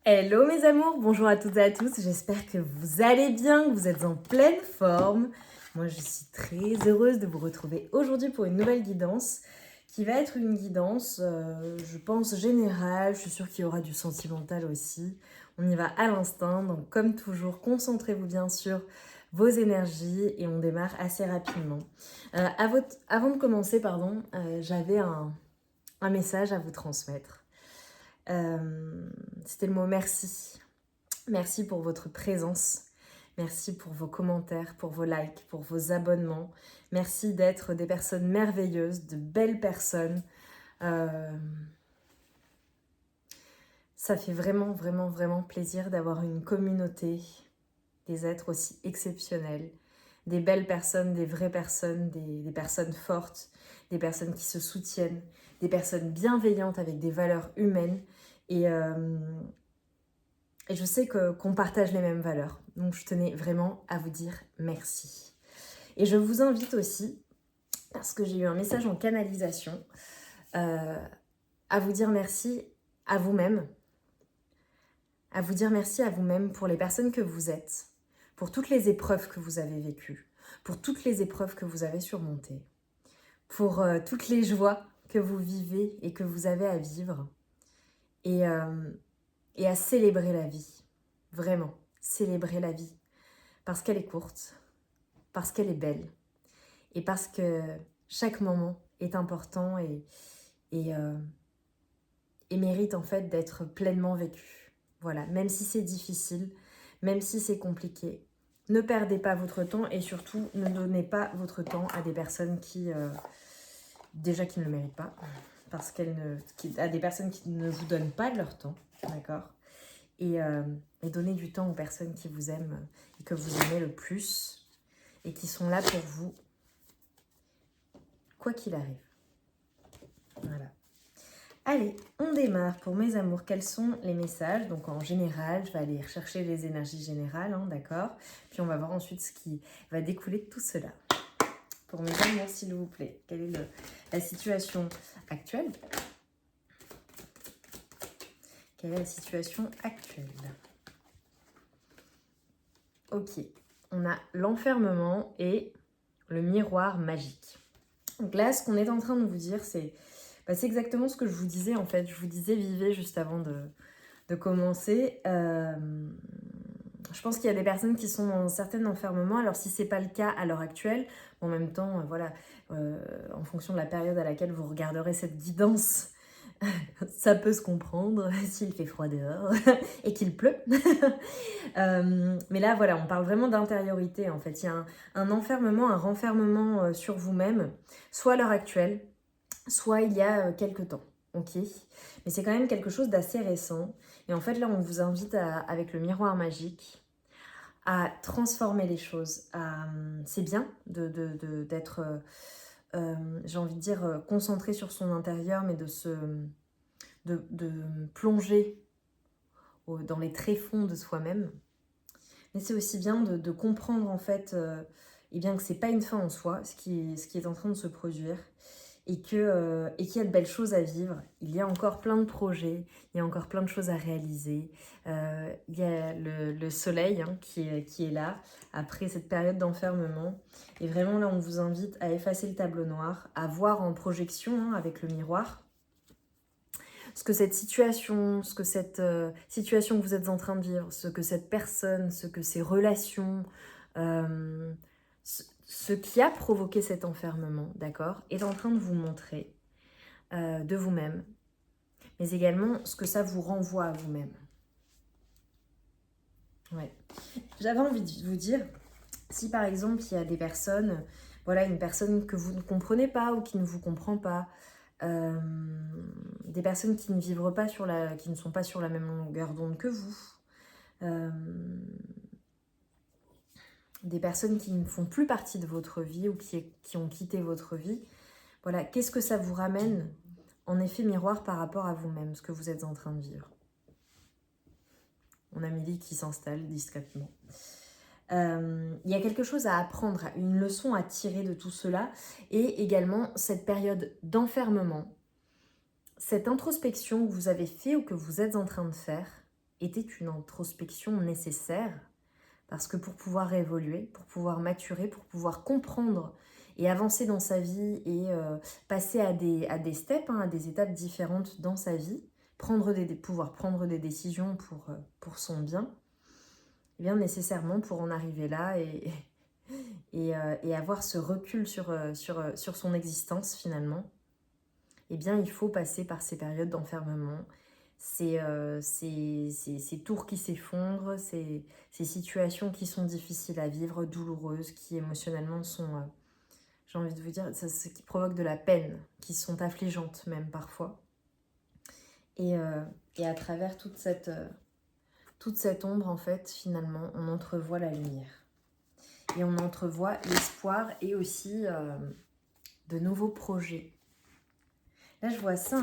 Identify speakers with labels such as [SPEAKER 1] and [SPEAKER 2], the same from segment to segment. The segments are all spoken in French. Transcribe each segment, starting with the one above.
[SPEAKER 1] Hello mes amours, bonjour à toutes et à tous, j'espère que vous allez bien, que vous êtes en pleine forme. Moi je suis très heureuse de vous retrouver aujourd'hui pour une nouvelle guidance qui va être une guidance, je pense, générale. Je suis sûre qu'il y aura du sentimental aussi. On y va à l'instinct, donc comme toujours, concentrez-vous bien sur vos énergies et on démarre assez rapidement. Avant de commencer, j'avais un message à vous transmettre. C'était le mot merci. Merci pour votre présence. Merci pour vos commentaires, pour vos likes, pour vos abonnements. Merci d'être des personnes merveilleuses, de belles personnes. Ça fait vraiment, vraiment, vraiment plaisir d'avoir une communauté, des êtres aussi exceptionnels, des belles personnes, des vraies personnes, des personnes fortes, des personnes qui se soutiennent, des personnes bienveillantes avec des valeurs humaines. Et je sais qu'on partage les mêmes valeurs. Donc je tenais vraiment à vous dire merci. Et je vous invite aussi, parce que j'ai eu un message en canalisation, à vous dire merci à vous-même. À vous dire merci à vous-même pour les personnes que vous êtes, pour toutes les épreuves que vous avez vécues, pour toutes les épreuves que vous avez surmontées, pour toutes les joies que vous vivez et que vous avez à vivre, et à célébrer la vie. Vraiment, célébrer la vie. Parce qu'elle est courte, parce qu'elle est belle, et parce que chaque moment est important et mérite en fait d'être pleinement vécu. Voilà, même si c'est difficile, même si c'est compliqué, ne perdez pas votre temps et surtout ne donnez pas votre temps à des personnes qui déjà qui ne le méritent pas, parce à des personnes qui ne vous donnent pas de leur temps, d'accord, et donnez du temps aux personnes qui vous aiment et que vous aimez le plus et qui sont là pour vous, quoi qu'il arrive. Voilà. Allez, on démarre pour mes amours. Quels sont les messages? Donc en général, je vais aller rechercher les énergies générales, d'accord? Puis on va voir ensuite ce qui va découler de tout cela. Pour mes amours, s'il vous plaît, quelle est la situation actuelle? Quelle est la situation actuelle? Ok, on a l'enfermement et le miroir magique. Donc là, ce qu'on est en train de vous dire, c'est exactement ce que je vous disais en fait. Je vous disais vivez juste avant de commencer. Je pense qu'il y a des personnes qui sont dans un certain enfermement. Alors si c'est pas le cas à l'heure actuelle, en même temps, en fonction de la période à laquelle vous regarderez cette guidance, ça peut se comprendre s'il fait froid dehors et qu'il pleut. Mais là, voilà, on parle vraiment d'intériorité en fait. Il y a un enfermement, un renfermement sur vous-même, soit à l'heure actuelle, soit il y a quelques temps, ok? Mais c'est quand même quelque chose d'assez récent. Et en fait, là, on vous invite, avec le miroir magique, à transformer les choses. C'est bien d'être, j'ai envie de dire, concentré sur son intérieur, mais de plonger dans les tréfonds de soi-même. Mais c'est aussi bien de comprendre, en fait, eh bien, que c'est pas une fin en soi, ce qui est en train de se produire. Et qu'il y a de belles choses à vivre. Il y a encore plein de projets, il y a encore plein de choses à réaliser. Il y a le soleil qui est là, après cette période d'enfermement. Et vraiment là, on vous invite à effacer le tableau noir, à voir en projection avec le miroir ce que cette situation que vous êtes en train de vivre, ce que cette personne, ce que ces relations, ce qui a provoqué cet enfermement, d'accord, est en train de vous montrer de vous-même, mais également ce que ça vous renvoie à vous-même. Ouais. J'avais envie de vous dire, si par exemple il y a des personnes, voilà, une personne que vous ne comprenez pas ou qui ne vous comprend pas, des personnes qui ne vivent pas qui ne sont pas sur la même longueur d'onde que vous, des personnes qui ne font plus partie de votre vie ou qui ont quitté votre vie. Voilà, qu'est-ce que ça vous ramène en effet miroir par rapport à vous-même, ce que vous êtes en train de vivre? On a Milly qui s'installe discrètement. Il y a quelque chose à apprendre, une leçon à tirer de tout cela, et également cette période d'enfermement, cette introspection que vous avez fait ou que vous êtes en train de faire, était une introspection nécessaire, parce que pour pouvoir évoluer, pour pouvoir maturer, pour pouvoir comprendre et avancer dans sa vie et passer à des steps, à des étapes différentes dans sa vie, pouvoir prendre des décisions pour son bien, et bien nécessairement pour en arriver là et avoir ce recul sur son existence finalement, eh bien il faut passer par ces périodes d'enfermement, ces tours qui s'effondrent, ces situations qui sont difficiles à vivre, douloureuses, qui émotionnellement sont, j'ai envie de vous dire, qui provoquent de la peine, qui sont affligeantes même parfois. Et à travers toute cette ombre, en fait, finalement, on entrevoit la lumière. Et on entrevoit l'espoir et aussi de nouveaux projets. Là, je vois ça.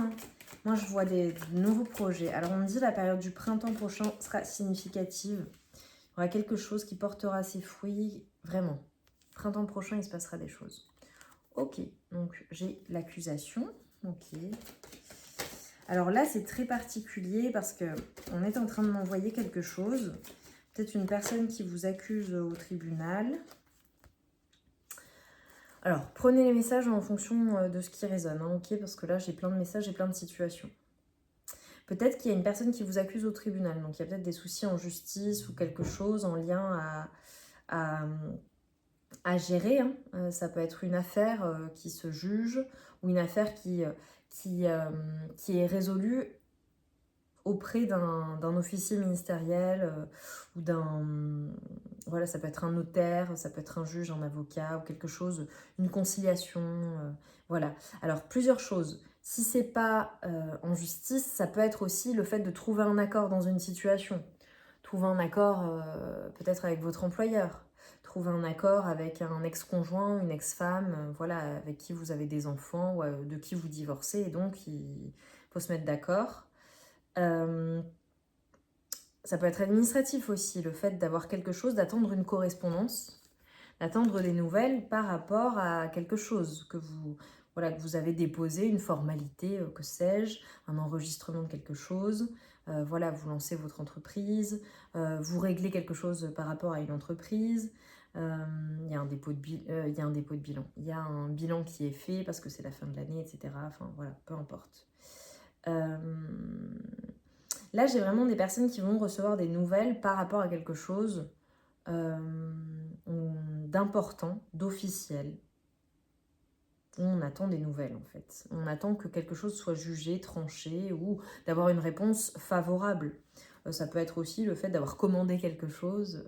[SPEAKER 1] Moi, je vois de nouveaux projets. Alors, on me dit la période du printemps prochain sera significative. Il y aura quelque chose qui portera ses fruits. Vraiment. Printemps prochain, il se passera des choses. Ok. Donc, j'ai l'accusation. Ok. Alors là, c'est très particulier parce qu'on est en train de m'envoyer quelque chose. Peut-être une personne qui vous accuse au tribunal. Alors, prenez les messages en fonction de ce qui résonne, ok? Parce que là, j'ai plein de messages et plein de situations. Peut-être qu'il y a une personne qui vous accuse au tribunal, donc il y a peut-être des soucis en justice ou quelque chose en lien à gérer. Ça peut être une affaire qui se juge ou une affaire qui est résolue auprès d'un officier ministériel ou voilà, ça peut être un notaire, ça peut être un juge, un avocat ou quelque chose, une conciliation, voilà. Alors, plusieurs choses. Si c'est pas en justice, ça peut être aussi le fait de trouver un accord dans une situation. Trouver un accord peut-être avec votre employeur. Trouver un accord avec un ex-conjoint, une ex-femme, voilà, avec qui vous avez des enfants ou de qui vous divorcez. Et donc, il faut se mettre d'accord. Ça peut être administratif aussi, le fait d'avoir quelque chose, d'attendre une correspondance, d'attendre des nouvelles par rapport à quelque chose que vous avez déposé, une formalité, que sais-je, un enregistrement de quelque chose. Voilà, vous lancez votre entreprise, vous réglez quelque chose par rapport à une entreprise. Il y a un dépôt de bilan. Il y a un bilan qui est fait parce que c'est la fin de l'année, etc. Enfin voilà, peu importe. Là, j'ai vraiment des personnes qui vont recevoir des nouvelles par rapport à quelque chose d'important, d'officiel. On attend des nouvelles, en fait. On attend que quelque chose soit jugé, tranché ou d'avoir une réponse favorable. Ça peut être aussi le fait d'avoir commandé quelque chose.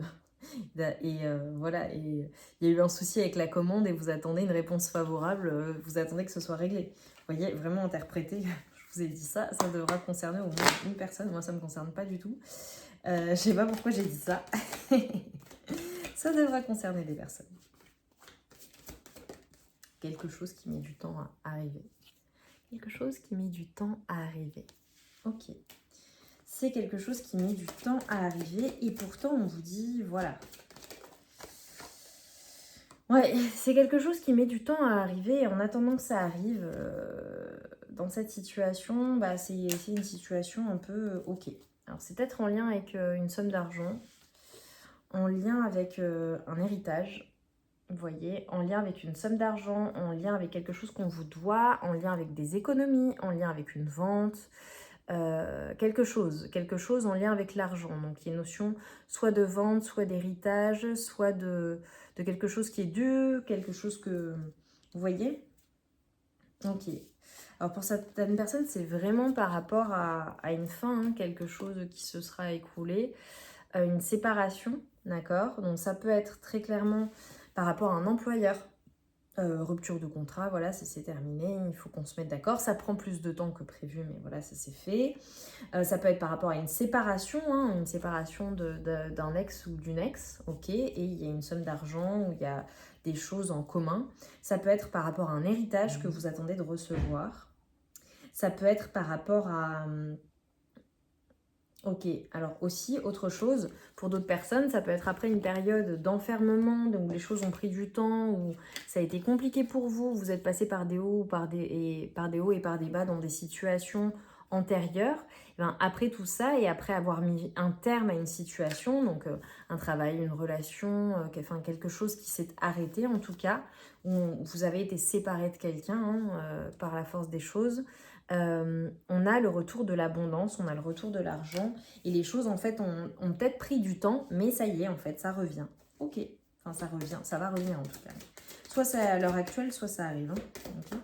[SPEAKER 1] Et voilà, et il y a eu un souci avec la commande et vous attendez une réponse favorable, vous attendez que ce soit réglé. Vous voyez, vraiment interprété. Je vous ai dit ça devra concerner au moins une personne. Moi, ça ne me concerne pas du tout. Je ne sais pas pourquoi j'ai dit ça. Ça devra concerner des personnes. Quelque chose qui met du temps à arriver. Quelque chose qui met du temps à arriver. Ok. C'est quelque chose qui met du temps à arriver et pourtant on vous dit, voilà. Ouais, c'est quelque chose qui met du temps à arriver et en attendant que ça arrive, dans cette situation, bah, c'est une situation un peu ok. Alors c'est peut-être en lien avec une somme d'argent, en lien avec un héritage, vous voyez, en lien avec une somme d'argent, en lien avec quelque chose qu'on vous doit, en lien avec des économies, en lien avec une vente, quelque chose en lien avec l'argent. Donc il y a une notion soit de vente, soit d'héritage, soit de quelque chose qui est dû, quelque chose que... Vous voyez? Ok. Alors pour certaines personnes, c'est vraiment par rapport à une fin, quelque chose qui se sera écroulé, une séparation, d'accord? Donc ça peut être très clairement par rapport à un employeur. Rupture de contrat, voilà, c'est terminé, il faut qu'on se mette d'accord. Ça prend plus de temps que prévu, mais voilà, ça c'est fait. Ça peut être par rapport à une séparation d'un ex ou d'une ex, ok, et il y a une somme d'argent où il y a des choses en commun. Ça peut être par rapport à un héritage que vous attendez de recevoir. Ça peut être par rapport à... Ok, alors aussi, autre chose, pour d'autres personnes, ça peut être après une période d'enfermement, donc les choses ont pris du temps, où ça a été compliqué pour vous, vous êtes passé par des hauts et par des bas dans des situations antérieure, eh ben, après tout ça et après avoir mis un terme à une situation, donc un travail, une relation, enfin, quelque chose qui s'est arrêté en tout cas, où vous avez été séparé de quelqu'un par la force des choses, on a le retour de l'abondance, on a le retour de l'argent et les choses en fait ont peut-être pris du temps, mais ça y est en fait, ça revient. Ok, enfin ça revient, ça va revenir en tout cas. Soit c'est à l'heure actuelle, soit ça arrive. Hein. Okay.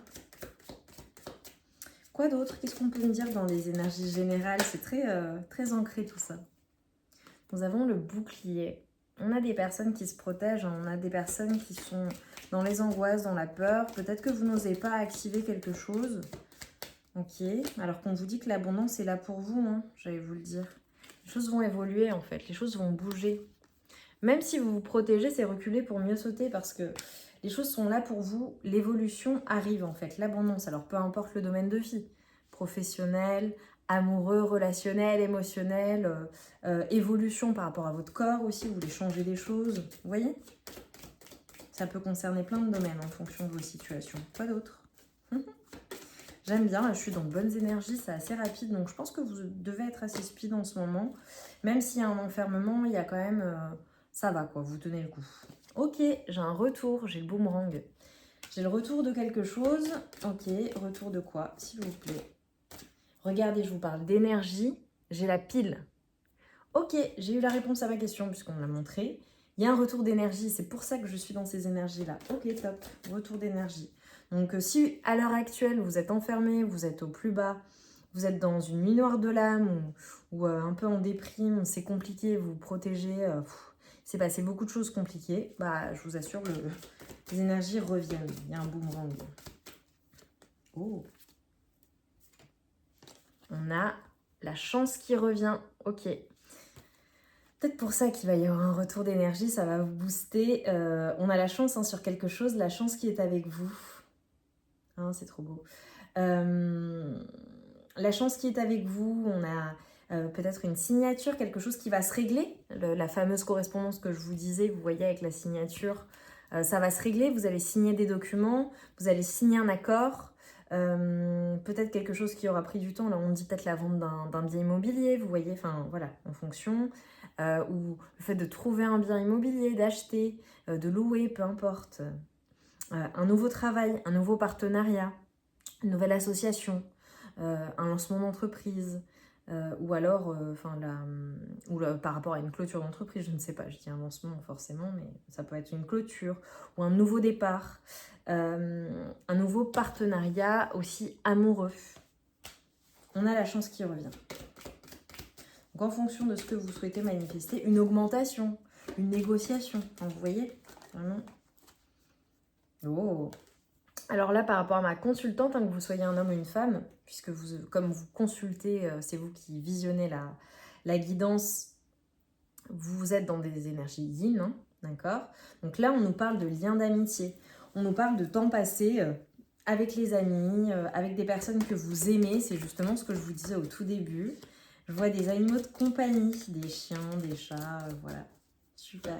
[SPEAKER 1] Quoi d'autre? Qu'est-ce qu'on peut me dire dans les énergies générales? C'est très ancré tout ça. Nous avons le bouclier. On a des personnes qui se protègent, on a des personnes qui sont dans les angoisses, dans la peur. Peut-être que vous n'osez pas activer quelque chose. Ok, alors qu'on vous dit que l'abondance est là pour vous, hein, j'allais vous le dire. Les choses vont évoluer en fait, les choses vont bouger. Même si vous vous protégez, c'est reculer pour mieux sauter parce que les choses sont là pour vous. L'évolution arrive en fait, l'abondance. Alors peu importe le domaine de vie, professionnel, amoureux, relationnel, émotionnel, évolution par rapport à votre corps aussi, vous voulez changer des choses. Vous voyez? Ça peut concerner plein de domaines en fonction de vos situations. Quoi d'autre? J'aime bien, là, je suis dans de bonnes énergies, c'est assez rapide, donc je pense que vous devez être assez speed en ce moment. Même s'il y a un enfermement, il y a quand même... ça va quoi, vous tenez le coup. Ok, j'ai un retour, j'ai le boomerang. J'ai le retour de quelque chose. Ok, retour de quoi, s'il vous plaît? Regardez, je vous parle d'énergie, j'ai la pile. Ok, j'ai eu la réponse à ma question puisqu'on me l'a montré. Il y a un retour d'énergie, c'est pour ça que je suis dans ces énergies-là. Ok, top, retour d'énergie. Donc si à l'heure actuelle, vous êtes enfermé, vous êtes au plus bas, vous êtes dans une nuit noire de l'âme ou un peu en déprime, c'est compliqué, vous vous protégez, c'est passé beaucoup de choses compliquées, bah je vous assure, les énergies reviennent. Il y a un boomerang. Oh. On a la chance qui revient. Ok. Peut-être pour ça qu'il va y avoir un retour d'énergie, ça va vous booster. On a la chance sur quelque chose, la chance qui est avec vous. Hein, c'est trop beau. La chance qui est avec vous, on a peut-être une signature, quelque chose qui va se régler. La fameuse correspondance que je vous disais, vous voyez avec la signature, ça va se régler. Vous allez signer des documents, vous allez signer un accord. Peut-être quelque chose qui aura pris du temps. Là, on dit peut-être la vente d'un bien immobilier, vous voyez, enfin voilà, en fonction. Ou le fait de trouver un bien immobilier, d'acheter, de louer, peu importe. Un nouveau travail, un nouveau partenariat, une nouvelle association, un lancement d'entreprise, ou alors par rapport à une clôture d'entreprise, je ne sais pas, je dis un lancement forcément, mais ça peut être une clôture, ou un nouveau départ, un nouveau partenariat aussi amoureux. On a la chance qui revient. Donc en fonction de ce que vous souhaitez manifester, une augmentation, une négociation, enfin, vous voyez, vraiment. Oh. Alors là, par rapport à ma consultante, que vous soyez un homme ou une femme, puisque comme vous consultez, c'est vous qui visionnez la guidance, vous êtes dans des énergies yin, hein, d'accord? Donc là, on nous parle de liens d'amitié, on nous parle de temps passé avec les amis, avec des personnes que vous aimez, c'est justement ce que je vous disais au tout début. Je vois des animaux de compagnie, des chiens, des chats, voilà, super.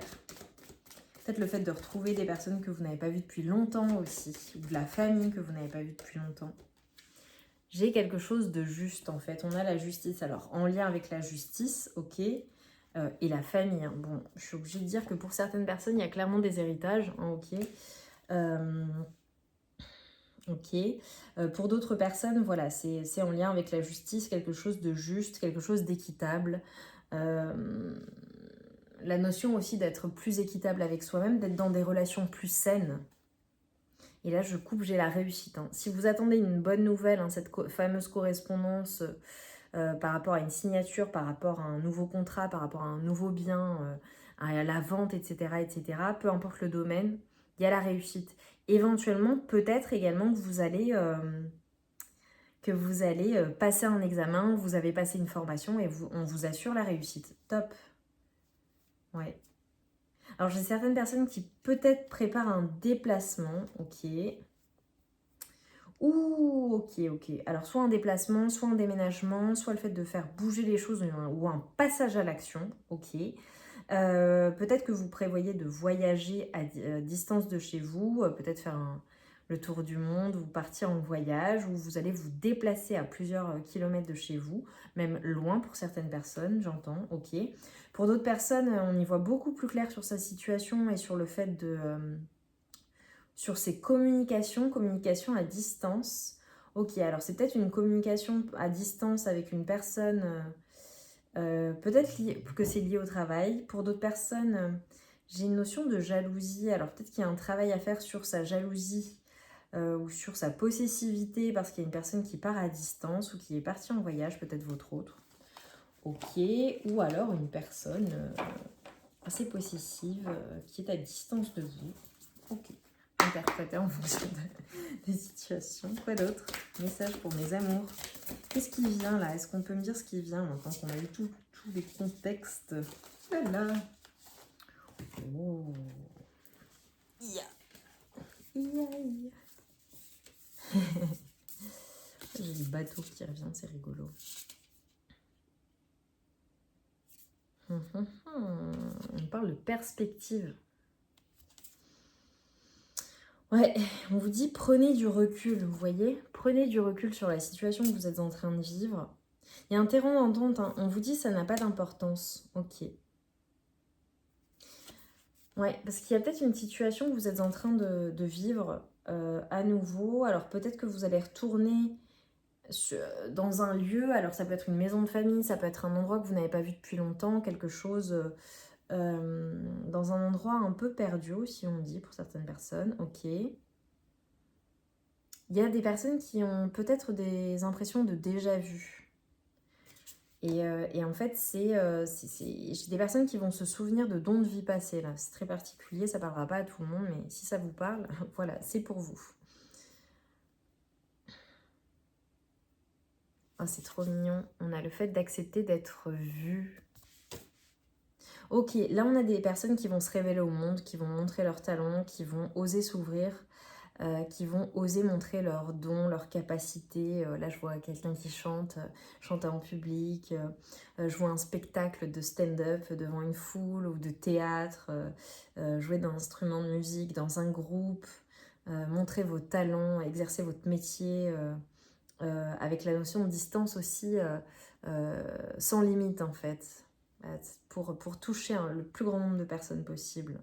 [SPEAKER 1] Peut-être le fait de retrouver des personnes que vous n'avez pas vues depuis longtemps aussi, ou de la famille que vous n'avez pas vue depuis longtemps. J'ai quelque chose de juste en fait, on a la justice. Alors en lien avec la justice, ok, et la famille. Hein. Bon, je suis obligée de dire que pour certaines personnes, il y a clairement des héritages, hein, ok. Pour d'autres personnes, voilà, c'est en lien avec la justice, quelque chose de juste, quelque chose d'équitable. La notion aussi d'être plus équitable avec soi-même, d'être dans des relations plus saines. Et là, je coupe, j'ai la réussite. Hein. Si vous attendez une bonne nouvelle, hein, cette fameuse correspondance par rapport à une signature, par rapport à un nouveau contrat, par rapport à un nouveau bien, à la vente, etc., peu importe le domaine, il y a la réussite. Éventuellement, peut-être également que vous allez passer un examen, vous avez passé une formation et on vous assure la réussite. Top. Ouais. Alors, j'ai certaines personnes qui peut-être préparent un déplacement, ok. Ouh, ok. Alors, soit un déplacement, soit un déménagement, soit le fait de faire bouger les choses ou un passage à l'action, ok. Peut-être que vous prévoyez de voyager à distance de chez vous, peut-être faire le tour du monde, ou partir en voyage, ou vous allez vous déplacer à plusieurs kilomètres de chez vous, même loin pour certaines personnes, j'entends, ok. Pour d'autres personnes, on y voit beaucoup plus clair sur sa situation et sur le fait de... sur ses communications à distance. Ok, alors c'est peut-être une communication à distance avec une personne, peut-être que c'est lié au travail. Pour d'autres personnes, j'ai une notion de jalousie. Alors peut-être qu'il y a un travail à faire sur sa jalousie ou sur sa possessivité parce qu'il y a une personne qui part à distance ou qui est partie en voyage, peut-être votre autre. Ok, ou alors une personne assez possessive qui est à distance de vous. Ok, interpréter en fonction des situations. Quoi d'autre? Message pour mes amours. Qu'est-ce qui vient là? Est-ce qu'on peut me dire ce qui vient maintenant qu'on a eu tous les contextes? Voilà. Oh. Ia. Ia, ia. J'ai le bateau qui revient, c'est rigolo. On parle de perspective. Ouais, on vous dit prenez du recul, vous voyez? Prenez du recul sur la situation que vous êtes en train de vivre. Il y a un terrain d'entente, hein. On vous dit ça n'a pas d'importance. Ok. Ouais, parce qu'il y a peut-être une situation que vous êtes en train de vivre à nouveau. Alors peut-être que vous allez retourner dans un lieu. Alors ça peut être une maison de famille, ça peut être un endroit que vous n'avez pas vu depuis longtemps, quelque chose dans un endroit un peu perdu aussi, on dit, pour certaines personnes. Ok. Il y a des personnes qui ont peut-être des impressions de déjà-vu. Et en fait, j'ai des personnes qui vont se souvenir de dons de vie passée, là. C'est très particulier, ça parlera pas à tout le monde, mais si ça vous parle, voilà, c'est pour vous. Oh, c'est trop mignon. On a le fait d'accepter d'être vu. Ok, là, on a des personnes qui vont se révéler au monde, qui vont montrer leurs talents, qui vont oser s'ouvrir, qui vont oser montrer leurs dons, leurs capacités. Là, je vois quelqu'un qui chante en public. Je vois un spectacle de stand-up devant une foule ou de théâtre. Jouer d'un instrument de musique, dans un groupe. Montrer vos talents, exercer votre métier avec la notion de distance aussi, sans limite en fait. Pour toucher le plus grand nombre de personnes possible.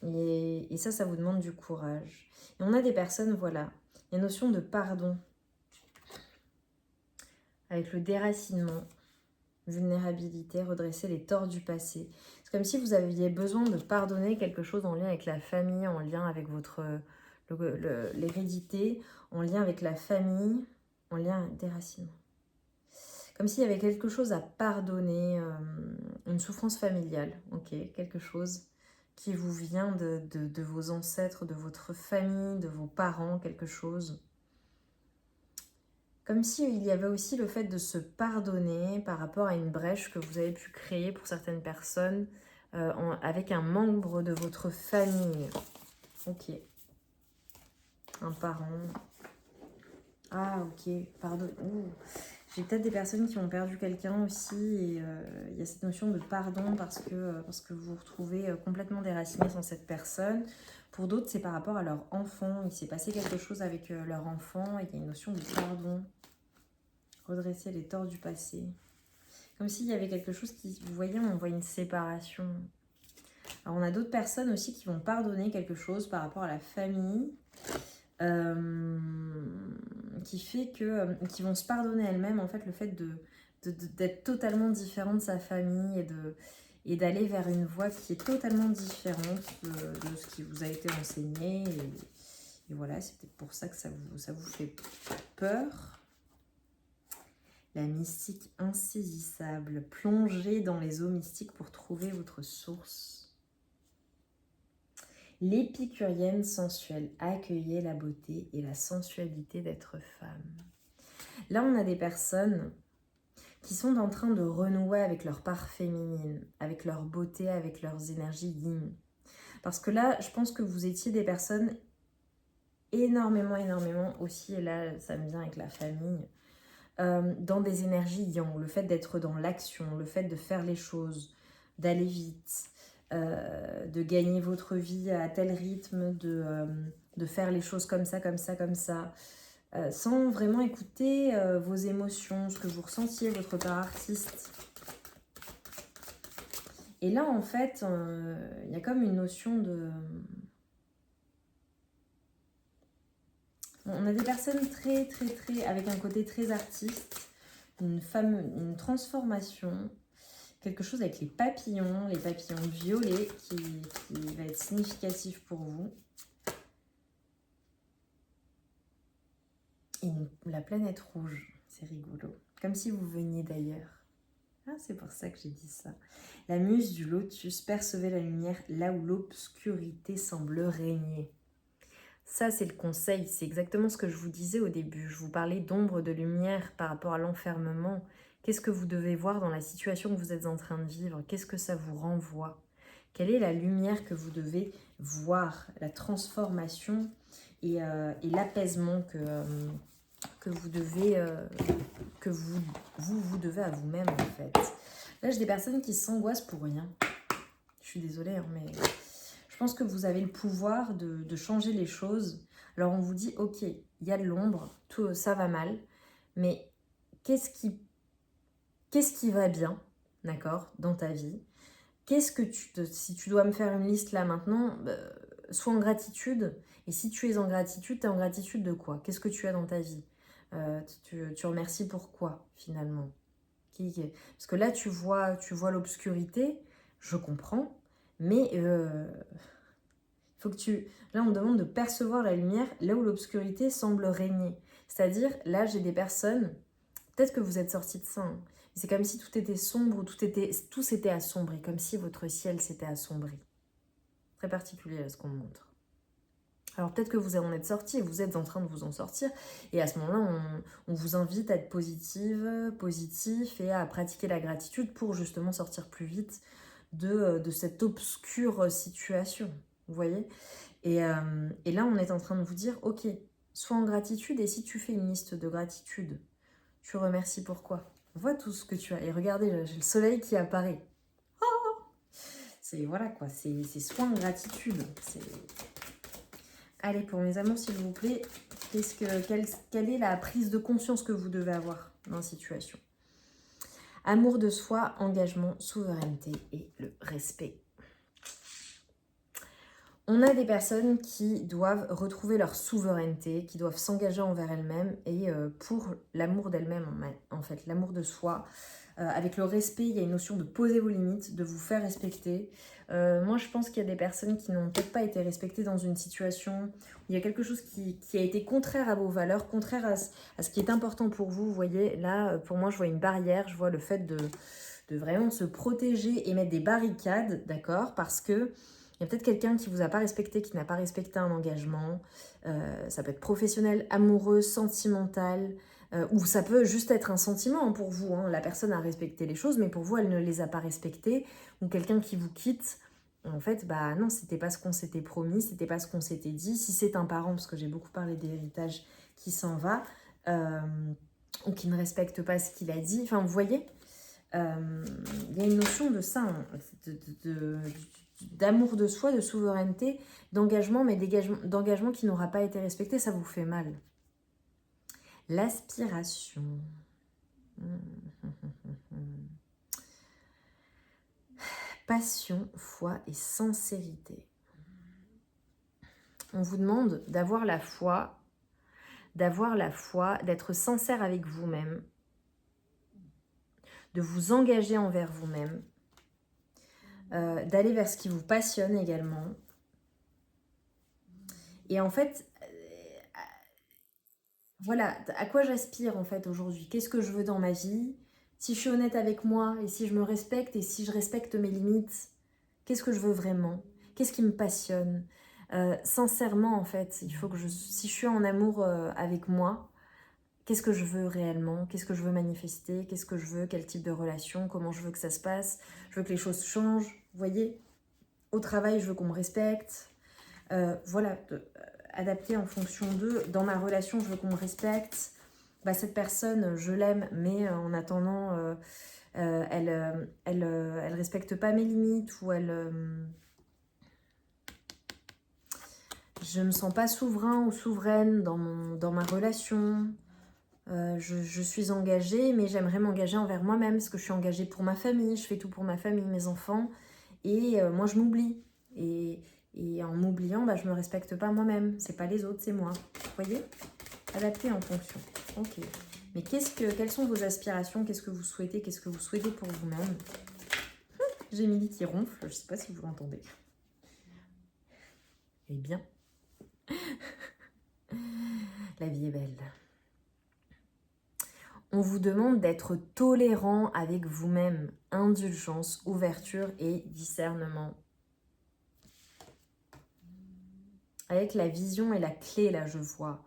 [SPEAKER 1] Et ça vous demande du courage. Et on a des personnes, voilà, il y a une notion de pardon. Avec le déracinement, vulnérabilité, redresser les torts du passé. C'est comme si vous aviez besoin de pardonner quelque chose en lien avec la famille, en lien avec votre l'hérédité, en lien avec la famille, en lien avec déracinement. Comme s'il y avait quelque chose à pardonner, une souffrance familiale, ok, quelque chose qui vous vient de vos ancêtres, de votre famille, de vos parents, quelque chose. Comme s'il y avait aussi le fait de se pardonner par rapport à une brèche que vous avez pu créer pour certaines personnes avec un membre de votre famille. Ok. Un parent. Ah, ok. Pardon. Ouh. J'ai peut-être des personnes qui ont perdu quelqu'un aussi et il y a cette notion de pardon parce que vous vous retrouvez complètement déraciné sans cette personne. Pour d'autres, c'est par rapport à leur enfant. Il s'est passé quelque chose avec leur enfant et il y a une notion de pardon. Redresser les torts du passé. Comme s'il y avait quelque chose qui... Vous voyez, on voit une séparation. Alors, on a d'autres personnes aussi qui vont pardonner quelque chose par rapport à la famille. Qui fait que... qui vont se pardonner elles-mêmes, en fait, le fait d'être totalement différent de sa famille et d'aller vers une voie qui est totalement différente de ce qui vous a été enseigné. Et voilà, c'est peut-être pour ça que ça vous fait peur. La mystique insaisissable, plongez dans les eaux mystiques pour trouver votre source. L'épicurienne sensuelle, accueillez la beauté et la sensualité d'être femme. Là, on a des personnes qui sont en train de renouer avec leur part féminine, avec leur beauté, avec leurs énergies yin. Parce que là, je pense que vous étiez des personnes énormément aussi, et là, ça me vient avec la famille, dans des énergies yang, le fait d'être dans l'action, le fait de faire les choses, d'aller vite, de gagner votre vie à tel rythme, de faire les choses comme ça, comme ça, comme ça, sans vraiment écouter vos émotions, ce que vous ressentiez, votre part artiste. Et là, en fait, il y a comme une notion de... On a des personnes très, avec un côté très artiste, une transformation, quelque chose avec les papillons violets qui va être significatif pour vous. Et la planète rouge, c'est rigolo, comme si vous veniez d'ailleurs. Ah, c'est pour ça que j'ai dit ça. La muse du lotus percevait la lumière là où l'obscurité semble régner. Ça, c'est le conseil, c'est exactement ce que je vous disais au début. Je vous parlais d'ombre, de lumière par rapport à l'enfermement. Qu'est-ce que vous devez voir dans la situation que vous êtes en train de vivre? Qu'est-ce que ça vous renvoie? Quelle est la lumière que vous devez voir? La transformation et l'apaisement que vous devez, que vous devez à vous-même en fait. Là, j'ai des personnes qui s'angoissent pour rien. Je suis désolée, hein, mais... Je pense que vous avez le pouvoir de changer les choses. Alors on vous dit, ok, il y a de l'ombre, tout ça va mal, mais qu'est-ce qui va bien, d'accord, dans ta vie? Si tu dois me faire une liste là maintenant, sois en gratitude. Et si tu es en gratitude, tu es en gratitude de quoi? Qu'est-ce que tu as dans ta vie? Tu remercies pour quoi finalement? Parce que là, tu vois l'obscurité, je comprends, mais... faut que là, on me demande de percevoir la lumière là où l'obscurité semble régner. C'est-à-dire, là, j'ai des personnes, peut-être que vous êtes sortis de ça, hein, c'est comme si tout était sombre, tout s'était assombri, comme si votre ciel s'était assombri. Très particulier là, ce qu'on me montre. Alors peut-être que vous en êtes sortis, vous êtes en train de vous en sortir, et à ce moment-là, on vous invite à être positif, et à pratiquer la gratitude pour justement sortir plus vite de cette obscure situation. Vous voyez? Et là, on est en train de vous dire, ok, sois en gratitude, et si tu fais une liste de gratitude, tu remercies pourquoi? Vois tout ce que tu as. Et regardez, j'ai le soleil qui apparaît. Oh, c'est, voilà quoi, c'est sois en gratitude. Allez, pour mes amours, s'il vous plaît, quelle est la prise de conscience que vous devez avoir dans la situation? Amour de soi, engagement, souveraineté et le respect. On a des personnes qui doivent retrouver leur souveraineté, qui doivent s'engager envers elles-mêmes et pour l'amour d'elles-mêmes, en fait, l'amour de soi. Avec le respect, il y a une notion de poser vos limites, de vous faire respecter. Moi, je pense qu'il y a des personnes qui n'ont peut-être pas été respectées dans une situation où il y a quelque chose qui a été contraire à vos valeurs, contraire à ce qui est important pour vous. Vous voyez, là, pour moi, je vois une barrière, je vois le fait de vraiment se protéger et mettre des barricades, d'accord? Parce que il y a peut-être quelqu'un qui ne vous a pas respecté, qui n'a pas respecté un engagement. Ça peut être professionnel, amoureux, sentimental, ou ça peut juste être un sentiment pour vous. Hein. La personne a respecté les choses, mais pour vous, elle ne les a pas respectées. Ou quelqu'un qui vous quitte. En fait, bah non, c'était pas ce qu'on s'était promis, c'était pas ce qu'on s'était dit. Si c'est un parent, parce que j'ai beaucoup parlé d'héritage, qui s'en va, ou qui ne respecte pas ce qu'il a dit. Enfin, vous voyez, il y a une notion de ça, hein, d'amour de soi, de souveraineté, d'engagement, mais d'engagement qui n'aura pas été respecté, ça vous fait mal. L'aspiration. Passion, foi et sincérité. On vous demande d'avoir la foi, d'être sincère avec vous-même, de vous engager envers vous-même, d'aller vers ce qui vous passionne également. Et en fait, voilà, à quoi j'aspire en fait aujourd'hui? Qu'est-ce que je veux dans ma vie? Si je suis honnête avec moi et si je me respecte et si je respecte mes limites, qu'est-ce que je veux vraiment? Qu'est-ce qui me passionne? Sincèrement en fait, il faut que si je suis en amour avec moi, qu'est-ce que je veux réellement? Qu'est-ce que je veux manifester? Qu'est-ce que je veux? Quel type de relation? Comment je veux que ça se passe? Je veux que les choses changent, vous voyez? Au travail, je veux qu'on me respecte. Voilà, adapter en fonction d'eux. Dans ma relation, je veux qu'on me respecte. Bah, cette personne, je l'aime, mais en attendant, elle respecte pas mes limites, ou je me sens pas souverain ou souveraine dans ma relation. Je suis engagée, mais j'aimerais m'engager envers moi-même, parce que je suis engagée pour ma famille, je fais tout pour ma famille, mes enfants, et moi je m'oublie. Et en m'oubliant, bah, je me respecte pas moi-même. C'est pas les autres, c'est moi. Vous voyez? Adapté en fonction. Ok. Mais quelles sont vos aspirations? Qu'est-ce que vous souhaitez? Qu'est-ce que vous souhaitez pour vous-même? J'ai Émilie qui ronfle, je sais pas si vous l'entendez. Elle est bien. La vie est belle. On vous demande d'être tolérant avec vous-même. Indulgence, ouverture et discernement. Avec la vision et la clé, là, je vois.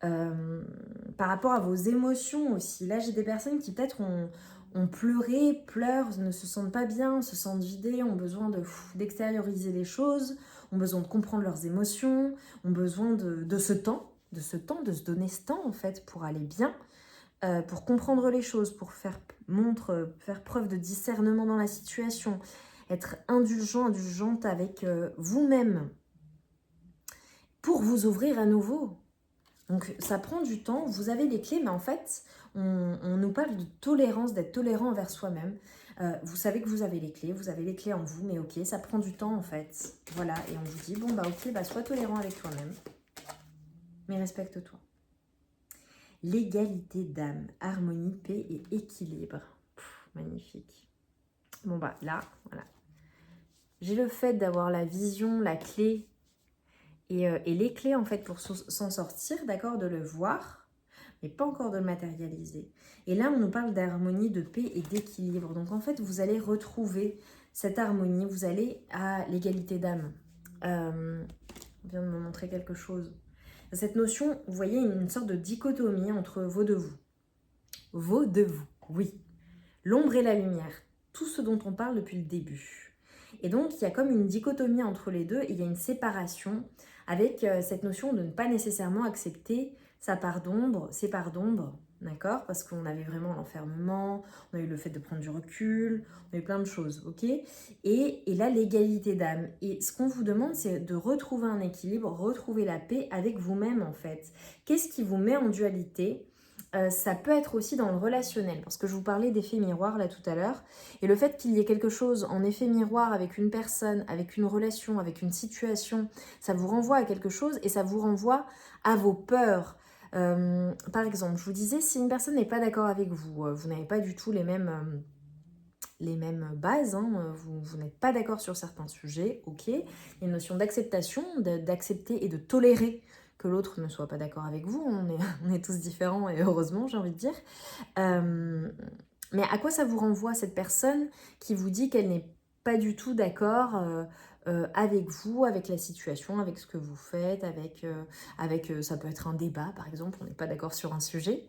[SPEAKER 1] Par rapport à vos émotions aussi. Là, j'ai des personnes qui peut-être ont pleuré, pleurent, ne se sentent pas bien, se sentent vidées, ont besoin d'extérioriser les choses, ont besoin de comprendre leurs émotions, ont besoin de ce temps, de se donner ce temps, en fait, pour aller bien, pour comprendre les choses, pour faire preuve de discernement dans la situation, être indulgente avec vous-même, pour vous ouvrir à nouveau. Donc ça prend du temps, vous avez les clés, mais en fait, on nous parle de tolérance, d'être tolérant envers soi-même. Vous savez que vous avez les clés en vous, mais ok, ça prend du temps en fait. Voilà, et on vous dit, bon bah ok, bah sois tolérant avec toi-même, mais respecte-toi. L'égalité d'âme, harmonie, paix et équilibre. Magnifique. Bon bah là, voilà. J'ai le fait d'avoir la vision, la clé, et les clés en fait pour s'en sortir, d'accord, de le voir, mais pas encore de le matérialiser. Et là, on nous parle d'harmonie, de paix et d'équilibre. Donc en fait, vous allez retrouver cette harmonie, vous allez à l'égalité d'âme. On vient de me montrer quelque chose. Cette notion, vous voyez, une sorte de dichotomie entre vos deux vous. Vos deux vous, oui. L'ombre et la lumière, tout ce dont on parle depuis le début. Et donc, il y a comme une dichotomie entre les deux, et il y a une séparation avec cette notion de ne pas nécessairement accepter sa part d'ombre, ses parts d'ombre, d'accord? Parce qu'on avait vraiment l'enfermement, on a eu le fait de prendre du recul, on a eu plein de choses, ok? Et là, l'égalité d'âme. Et ce qu'on vous demande, c'est de retrouver un équilibre, retrouver la paix avec vous-même, en fait. Qu'est-ce qui vous met en dualité? Ça peut être aussi dans le relationnel, parce que je vous parlais d'effet miroir là tout à l'heure, et le fait qu'il y ait quelque chose en effet miroir avec une personne, avec une relation, avec une situation, ça vous renvoie à quelque chose et ça vous renvoie à vos peurs. Par exemple, je vous disais, si une personne n'est pas d'accord avec vous, vous n'avez pas du tout les mêmes bases, hein, vous n'êtes pas d'accord sur certains sujets, ok, il y a une notion d'acceptation, d'accepter et de tolérer que l'autre ne soit pas d'accord avec vous, on est tous différents et heureusement j'ai envie de dire. Mais à quoi ça vous renvoie cette personne qui vous dit qu'elle n'est pas du tout d'accord avec vous, avec la situation, avec ce que vous faites, ça peut être un débat par exemple, on n'est pas d'accord sur un sujet.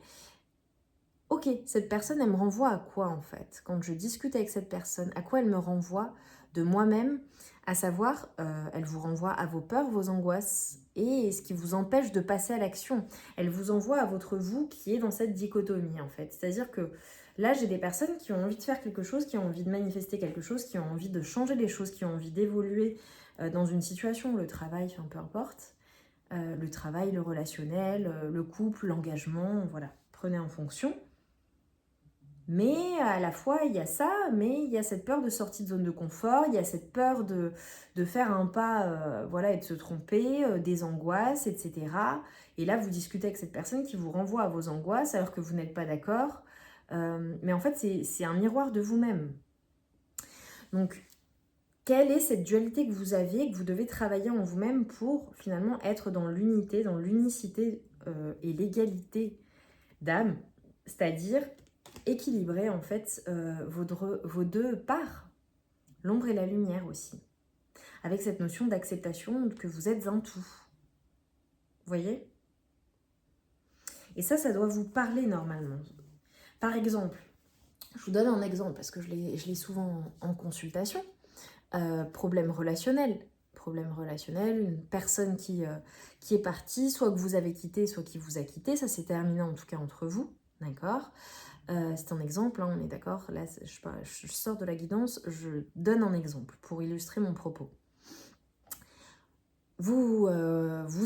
[SPEAKER 1] Ok, cette personne, elle me renvoie à quoi en fait? Quand je discute avec cette personne, à quoi elle me renvoie de moi-même? À savoir, elle vous renvoie à vos peurs, vos angoisses et ce qui vous empêche de passer à l'action. Elle vous envoie à votre vous qui est dans cette dichotomie en fait. C'est-à-dire que là, j'ai des personnes qui ont envie de faire quelque chose, qui ont envie de manifester quelque chose, qui ont envie de changer les choses, qui ont envie d'évoluer dans une situation, le travail, enfin peu importe. Le travail, le relationnel, le couple, l'engagement, voilà, prenez en fonction. Mais à la fois, il y a ça, mais il y a cette peur de sortie de zone de confort, il y a cette peur de faire un pas voilà, et de se tromper, des angoisses, etc. Et là, vous discutez avec cette personne qui vous renvoie à vos angoisses alors que vous n'êtes pas d'accord. Mais en fait, c'est un miroir de vous-même. Donc, quelle est cette dualité que vous avez, que vous devez travailler en vous-même pour finalement être dans l'unité, dans l'unicité et l'égalité d'âme, c'est-à-dire équilibrer en fait vos deux parts, l'ombre et la lumière aussi, avec cette notion d'acceptation que vous êtes un tout. Vous voyez? Et ça doit vous parler normalement. Par exemple, je vous donne un exemple parce que je l'ai souvent en consultation. Problème relationnel, une personne qui est partie, soit que vous avez quitté, soit qui vous a quitté, ça s'est terminé en tout cas entre vous, d'accord? C'est un exemple, hein, on est d'accord, là je sors de la guidance, je donne un exemple pour illustrer mon propos. Vous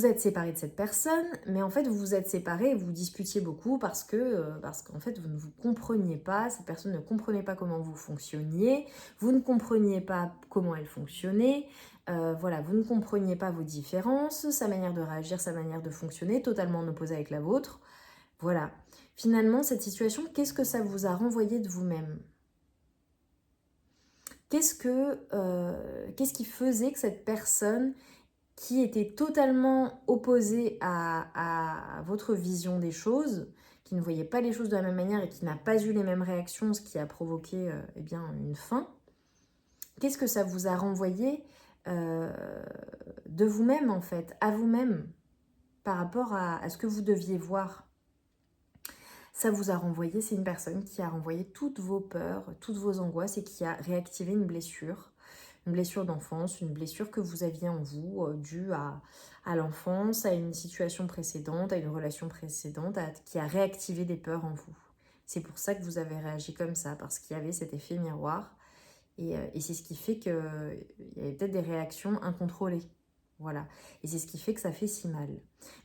[SPEAKER 1] êtes séparé de cette personne, mais en fait vous vous êtes séparés et vous disputiez beaucoup parce qu'en fait vous ne vous compreniez pas, cette personne ne comprenait pas comment vous fonctionniez, vous ne compreniez pas comment elle fonctionnait, voilà, vous ne compreniez pas vos différences, sa manière de réagir, sa manière de fonctionner, totalement en opposé avec la vôtre. Voilà. Finalement, cette situation, qu'est-ce que ça vous a renvoyé de vous-même ? Qu'est-ce qui faisait que cette personne qui était totalement opposée à votre vision des choses, qui ne voyait pas les choses de la même manière et qui n'a pas eu les mêmes réactions, ce qui a provoqué eh bien, une fin, qu'est-ce que ça vous a renvoyé de vous-même en fait, à vous-même, par rapport à ce que vous deviez voir ? Ça vous a renvoyé, c'est une personne qui a renvoyé toutes vos peurs, toutes vos angoisses et qui a réactivé une blessure d'enfance, une blessure que vous aviez en vous, due à l'enfance, à une situation précédente, à une relation précédente, qui a réactivé des peurs en vous. C'est pour ça que vous avez réagi comme ça, parce qu'il y avait cet effet miroir. Et c'est ce qui fait qu'il y avait peut-être des réactions incontrôlées. Voilà. Et c'est ce qui fait que ça fait si mal.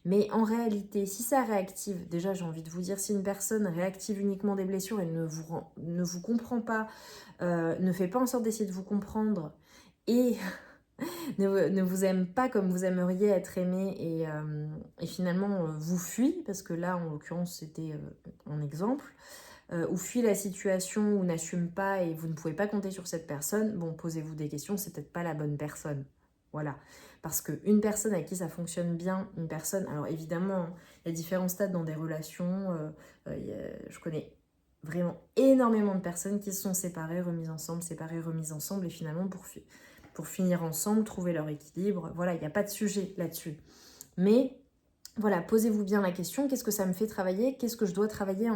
[SPEAKER 1] Mais en réalité, si ça réactive, déjà j'ai envie de vous dire, si une personne réactive uniquement des blessures et ne vous comprend pas, ne fait pas en sorte d'essayer de vous comprendre et ne vous aime pas comme vous aimeriez être aimé et finalement vous fuit, parce que là en l'occurrence c'était un exemple, ou fuit la situation ou n'assume pas et vous ne pouvez pas compter sur cette personne, bon, posez-vous des questions, c'est peut-être pas la bonne personne. Voilà. Parce qu'une personne avec qui ça fonctionne bien, une personne, alors évidemment, il y a différents stades dans des relations, je connais vraiment énormément de personnes qui se sont séparées, remises ensemble, et finalement pour finir ensemble, trouver leur équilibre. Voilà, il n'y a pas de sujet là-dessus. Mais voilà, posez-vous bien la question, qu'est-ce que ça me fait travailler ? Qu'est-ce que je dois travailler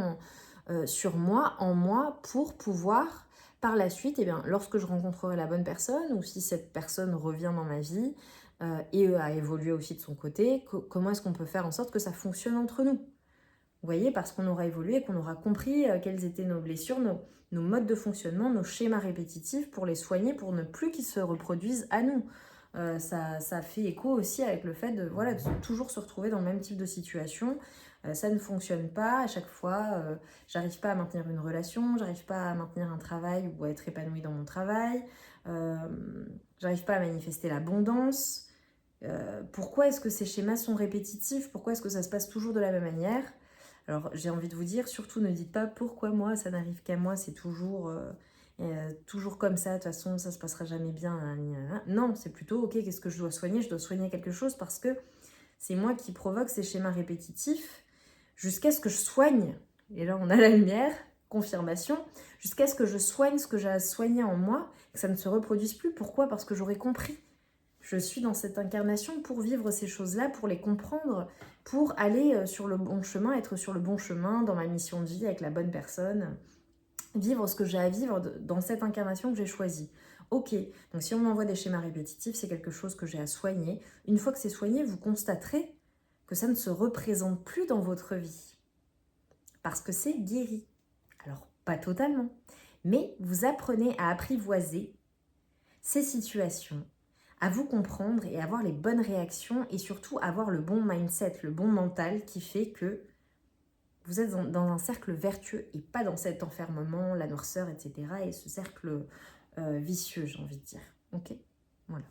[SPEAKER 1] sur moi, en moi, pour pouvoir, par la suite, eh bien, lorsque je rencontrerai la bonne personne, ou si cette personne revient dans ma vie, et a évolué aussi de son côté, comment est-ce qu'on peut faire en sorte que ça fonctionne entre nous ? Vous voyez, parce qu'on aura évolué, qu'on aura compris quelles étaient nos blessures, nos modes de fonctionnement, nos schémas répétitifs pour les soigner, pour ne plus qu'ils se reproduisent à nous. Ça fait écho aussi avec le fait de toujours se retrouver dans le même type de situation. Ça ne fonctionne pas à chaque fois. J'arrive pas à maintenir une relation, j'arrive pas à maintenir un travail ou à être épanouie dans mon travail. J'arrive pas à manifester l'abondance. Pourquoi est-ce que ces schémas sont répétitifs ? Pourquoi est-ce que ça se passe toujours de la même manière ? Alors j'ai envie de vous dire, surtout ne dites pas pourquoi moi, ça n'arrive qu'à moi, c'est toujours comme ça, de toute façon ça se passera jamais bien. Non, c'est plutôt ok, qu'est-ce que je dois soigner ? Je dois soigner quelque chose parce que c'est moi qui provoque ces schémas répétitifs jusqu'à ce que je soigne. Et là on a la lumière, confirmation, jusqu'à ce que je soigne ce que j'ai à soigner en moi, que ça ne se reproduise plus. Pourquoi ? Parce que j'aurais compris. Je suis dans cette incarnation pour vivre ces choses-là, pour les comprendre, pour aller sur le bon chemin, être sur le bon chemin dans ma mission de vie avec la bonne personne, vivre ce que j'ai à vivre dans cette incarnation que j'ai choisie. Ok, donc si on m'envoie des schémas répétitifs, c'est quelque chose que j'ai à soigner. Une fois que c'est soigné, vous constaterez que ça ne se représente plus dans votre vie. Parce que c'est guéri. Alors, pas totalement. Mais vous apprenez à apprivoiser ces situations, à vous comprendre et avoir les bonnes réactions et surtout avoir le bon mindset, le bon mental qui fait que vous êtes dans un cercle vertueux et pas dans cet enfermement, la noirceur, etc. et ce cercle vicieux, j'ai envie de dire. Ok ? Voilà.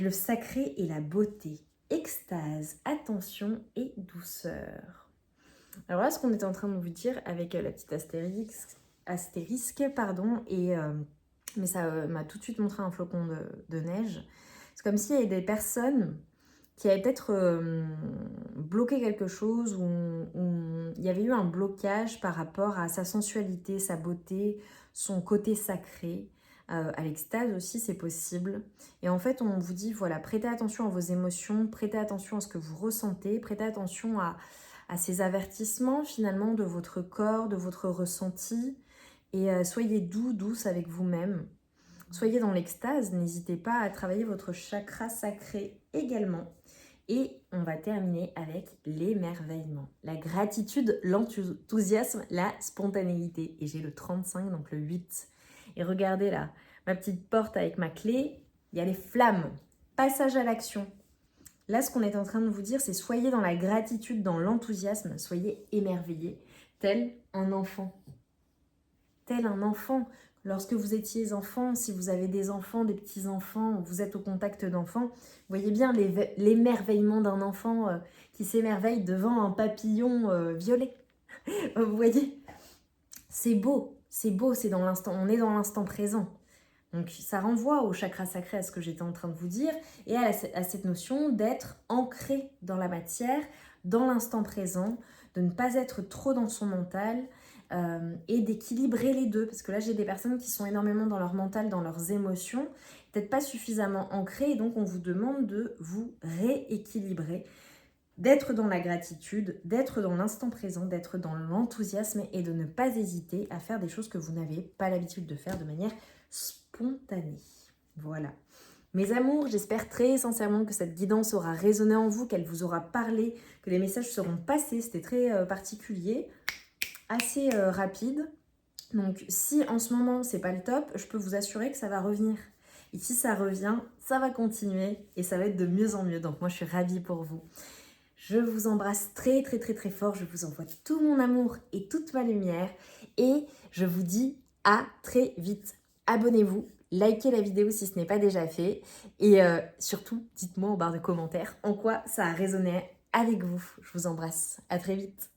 [SPEAKER 1] Le sacré et la beauté, extase, attention et douceur. Alors là, ce qu'on est en train de vous dire avec la petite astérisque, mais ça m'a tout de suite montré un flocon de neige. C'est comme s'il y avait des personnes qui avaient peut-être bloqué quelque chose ou il y avait eu un blocage par rapport à sa sensualité, sa beauté, son côté sacré. À l'extase aussi, c'est possible. Et en fait, on vous dit, voilà, prêtez attention à vos émotions, prêtez attention à ce que vous ressentez, prêtez attention à ces avertissements finalement de votre corps, de votre ressenti. Et soyez douce avec vous-même. Soyez dans l'extase, n'hésitez pas à travailler votre chakra sacré également. Et on va terminer avec l'émerveillement, la gratitude, l'enthousiasme, la spontanéité. Et j'ai le 35, donc le 8. Et regardez là, ma petite porte avec ma clé, il y a les flammes, passage à l'action. Là, ce qu'on est en train de vous dire, c'est soyez dans la gratitude, dans l'enthousiasme, soyez émerveillés, tel un enfant. Tel un enfant. Lorsque vous étiez enfant, si vous avez des enfants, des petits-enfants, vous êtes au contact d'enfants, vous voyez bien l'émerveillement d'un enfant qui s'émerveille devant un papillon violet. Vous voyez, c'est beau, c'est dans l'instant, on est dans l'instant présent. Donc ça renvoie au chakra sacré, à ce que j'étais en train de vous dire, et à cette notion d'être ancré dans la matière, dans l'instant présent, de ne pas être trop dans son mental, et d'équilibrer les deux. Parce que là, j'ai des personnes qui sont énormément dans leur mental, dans leurs émotions, peut-être pas suffisamment ancrées, et donc on vous demande de vous rééquilibrer, d'être dans la gratitude, d'être dans l'instant présent, d'être dans l'enthousiasme et de ne pas hésiter à faire des choses que vous n'avez pas l'habitude de faire de manière spontanée. Voilà. Mes amours, j'espère très sincèrement que cette guidance aura résonné en vous, qu'elle vous aura parlé, que les messages seront passés. C'était très particulier, assez rapide. Donc si en ce moment c'est pas le top, je peux vous assurer que ça va revenir. Et si ça revient, ça va continuer et ça va être de mieux en mieux. Donc moi je suis ravie pour vous. Je vous embrasse très très très très fort. Je vous envoie tout mon amour et toute ma lumière. Et je vous dis à très vite. Abonnez-vous, likez la vidéo si ce n'est pas déjà fait. Et surtout, dites-moi en barre de commentaires en quoi ça a résonné avec vous. Je vous embrasse. À très vite.